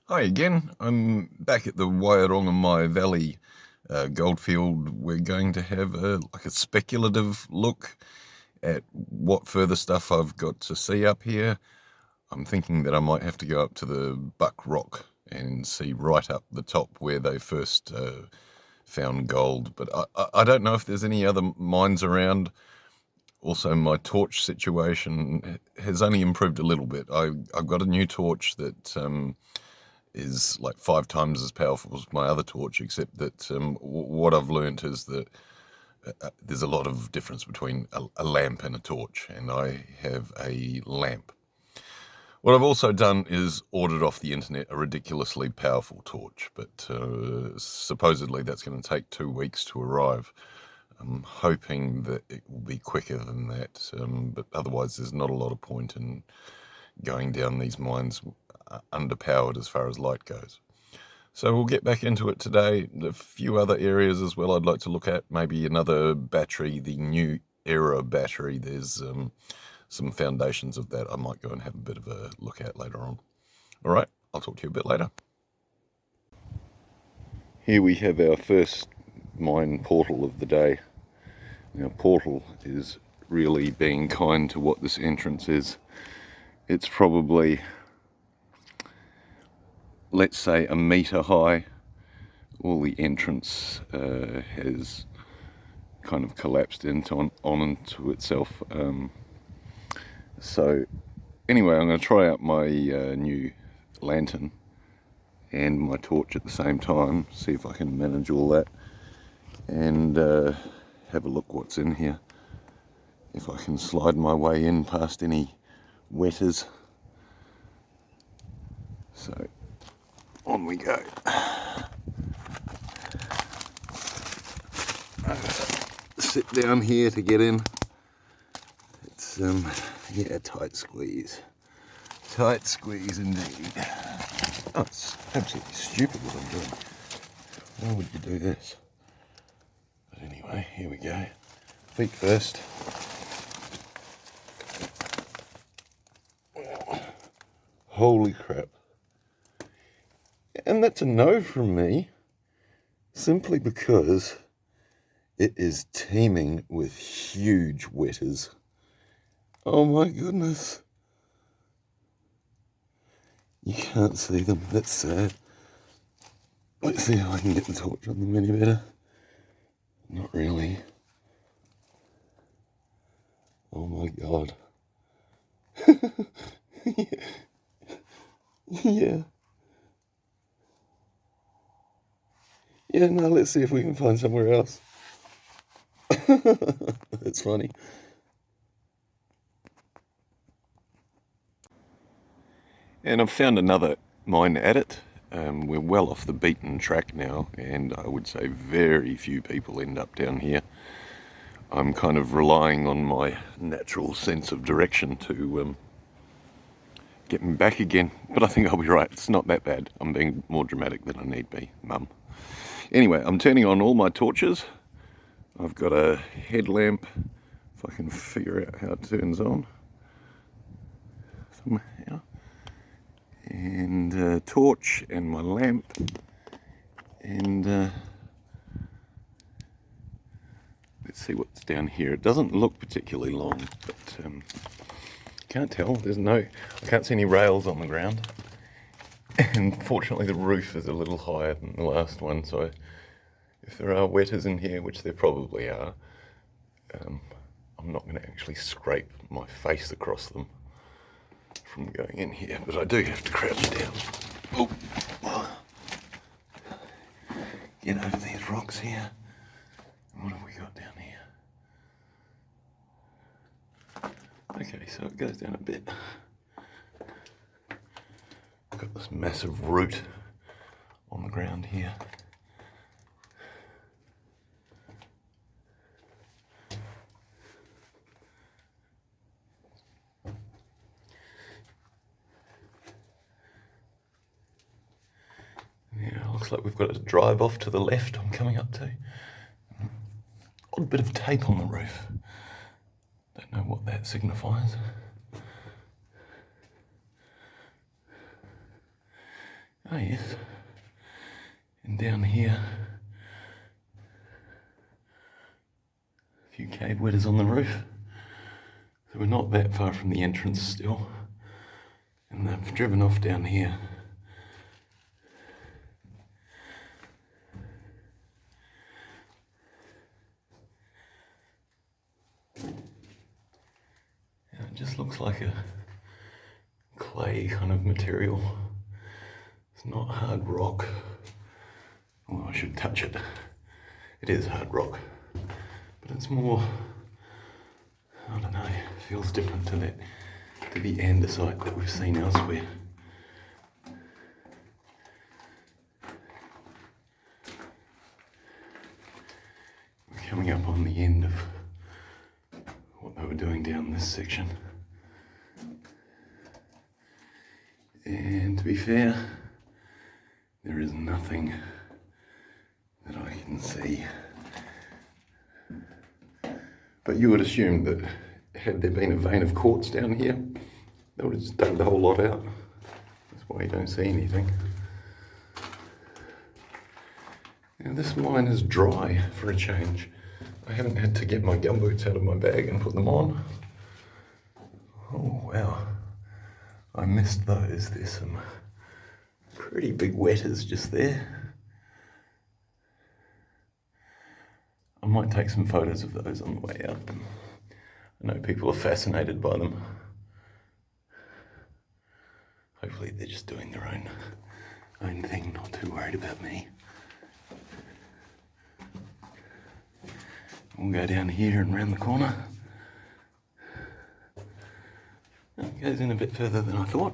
Hi again. I'm back at the Waiorongomai Valley goldfield. We're going to have a speculative look at what further stuff I've got to see up here. I'm thinking that I might have to go up to the Buck Rock and see right up the top where they first found gold. But I don't know if there's any other mines around. Also, my torch situation has only improved a little bit. I've got a new torch that is like 5 times as powerful as my other torch, except that what I've learned is that there's a lot of difference between a lamp and a torch, and I have a lamp. What I've also done is ordered off the internet a ridiculously powerful torch, but supposedly that's going to take 2 weeks to arrive. I'm hoping that it will be quicker than that, but otherwise there's not a lot of point in going down these mines underpowered as far as light goes. So we'll get back into it today. A few other areas as well I'd like to look at. Maybe another battery, the new era battery. There's some foundations of that I might go and have a bit of a look at later on. All right, I'll talk to you a bit later. Here we have our first mine portal of the day. Now, portal is really being kind to what this entrance is. It's probably, let's say, 1 metre high. All the entrance has kind of collapsed onto itself. So anyway, I'm going to try out my new lantern and my torch at the same time, see if I can manage all that, and have a look what's in here. If I can slide my way in past any wetters. So on we go. Sit down here to get in. It's yeah, tight squeeze indeed. Oh, it's absolutely stupid what I'm doing. Why would you do this? But anyway, here we go. Feet first. Holy crap. And that's a no from me, simply because it is teeming with huge wetters. Oh my goodness. You can't see them, that's sad. Let's see how I can get the torch on them any better. Not really. Oh my god. Yeah. Yeah, no, let's see if we can find somewhere else. That's funny. And I've found another mine at it. We're well off the beaten track now, and I would say very few people end up down here. I'm kind of relying on my natural sense of direction to get me back again, but I think I'll be right. It's not that bad. I'm being more dramatic than I need be, Mum. Anyway, I'm turning on all my torches. I've got a headlamp, if I can figure out how it turns on somehow, and a torch and my lamp, and let's see what's down here. It doesn't look particularly long, but can't tell. I can't see any rails on the ground. And fortunately the roof is a little higher than the last one, so if there are wetters in here, which there probably are, I'm not going to actually scrape my face across them from going in here, but I do have to crouch down. Oh. Get over these rocks here. What have we got down here? Okay, so it goes down a bit. Got this massive root on the ground here. Yeah, looks like we've got a drive off to the left I'm coming up to. Odd bit of tape on the roof. Don't know what that signifies. Oh yes, and down here, a few cave wetters on the roof. So we're not that far from the entrance still, and they've driven off down here. Yeah, it just looks like a clay kind of material. It's not hard rock. Well, I should touch it. It is hard rock, but it's more, I don't know, it feels different to the andesite that we've seen elsewhere. We're coming up on the end of what they were doing down this section. And to be fair, there is nothing that I can see. But you would assume that had there been a vein of quartz down here, they would have just dug the whole lot out. That's why you don't see anything. Now this mine is dry for a change. I haven't had to get my gumboots out of my bag and put them on. Oh wow, I missed those. There's some pretty big wetters just there. I might take some photos of those on the way out. I know people are fascinated by them. Hopefully they're just doing their own thing, not too worried about me. We'll go down here and round the corner. It goes in a bit further than I thought.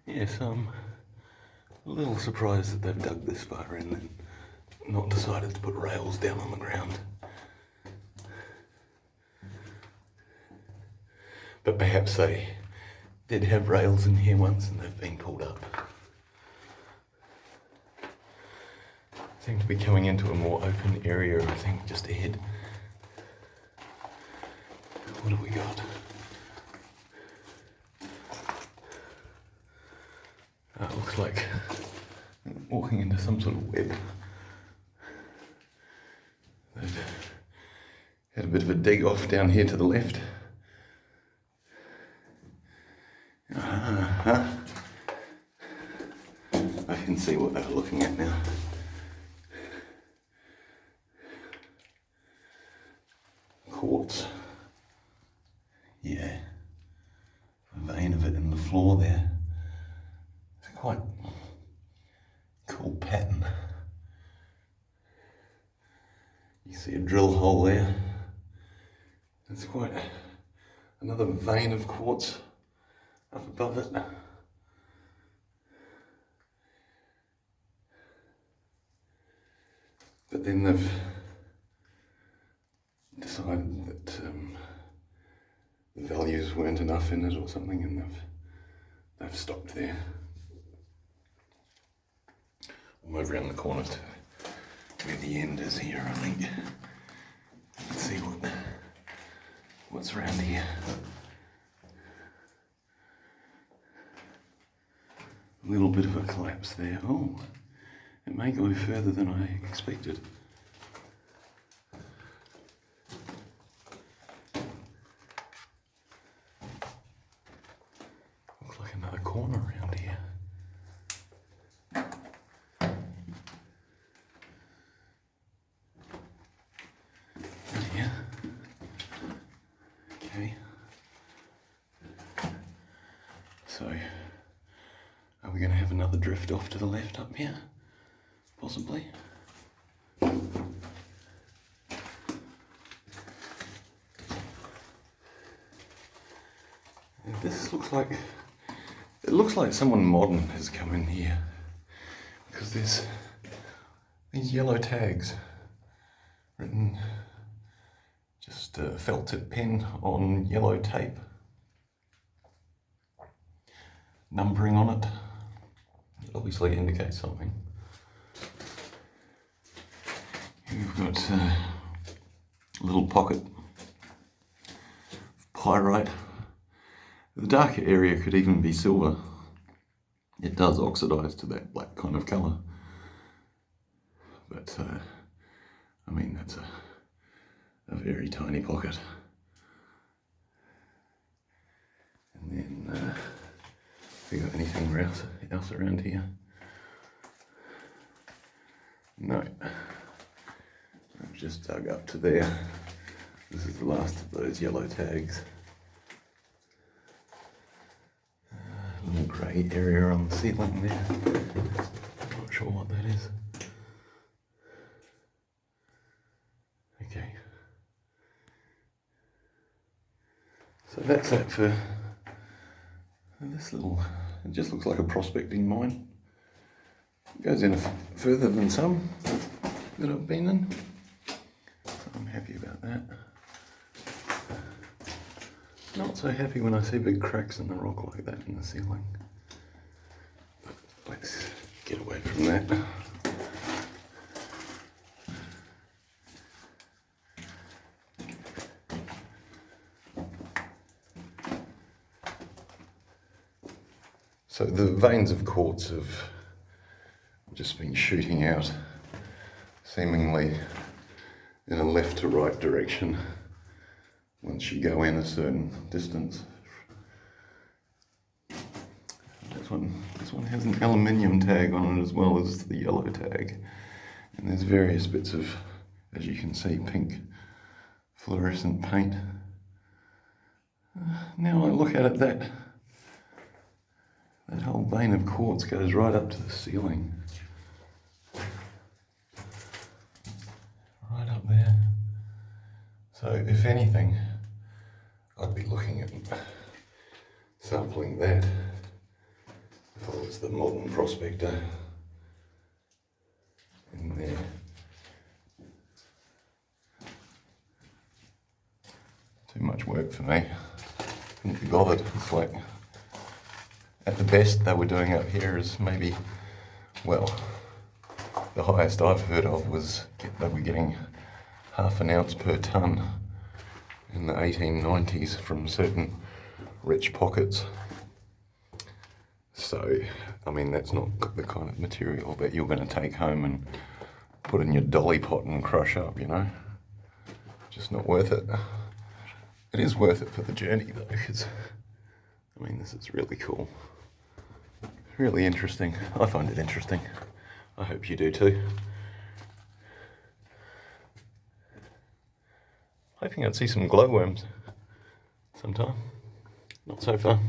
Yes, I'm a little surprised that they've dug this far in and not decided to put rails down on the ground. But perhaps they did have rails in here once and they've been pulled up. Seem to be coming into a more open area, I think, just ahead. What have we got? It looks like walking into some sort of web. They've had a bit of a dig off down here to the left. I can see what they were looking at now. Quartz. Yeah. A vein of it in the floor there. It's a quite cool pattern. You see a drill hole there. There's quite another vein of quartz up above it. But then they've decided that the values weren't enough in it or something, and they've stopped there. We'll move around the corner to where the end is here, I think. Let's see what's around here. A little bit of a collapse there. Oh, it may go further than I expected. Looks like another corner around here. Yeah. Okay. So, are we going to have another drift off to the left up here? Possibly. This looks like, it looks like someone modern has come in here, because there's these yellow tags written, just felt tip pen on yellow tape, numbering on it. It obviously indicates something. You've got a little pocket of pyrite. The darker area could even be silver. It does oxidize to that black kind of colour. But, I mean, that's a very tiny pocket. And then, have we got anything else around here? No. I've just dug up to there. This is the last of those yellow tags. A little grey area on the ceiling there. Not sure what that is. Okay. So that's that for this little, it just looks like a prospecting mine. It goes in further than some that I've been in. So I'm happy about that. Not so happy when I see big cracks in the rock like that in the ceiling. But let's get away from that. So the veins of quartz have just been shooting out, seemingly in a left to right direction once you go in a certain distance. This one has an aluminium tag on it as well as the yellow tag. And there's various bits of, as you can see, pink fluorescent paint. Now I look at it, that whole vein of quartz goes right up to the ceiling. Right up there. So if anything, I'd be looking at sampling that if I was the modern prospector in there. Too much work for me. Couldn't be bothered. It's like, at the best they were doing up here is maybe, well, the highest I've heard of was they were getting half an ounce per tonne in the 1890s from certain rich pockets. So, I mean, that's not the kind of material that you're going to take home and put in your dolly pot and crush up, you know. Just not worth it. It is worth it for the journey though, because, I mean, this is really cool. Really interesting. I find it interesting. I hope you do too. Hoping I'd see some glowworms sometime. Not so far.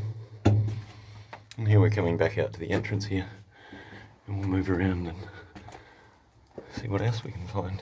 And here we're coming back out to the entrance here. And we'll move around and see what else we can find.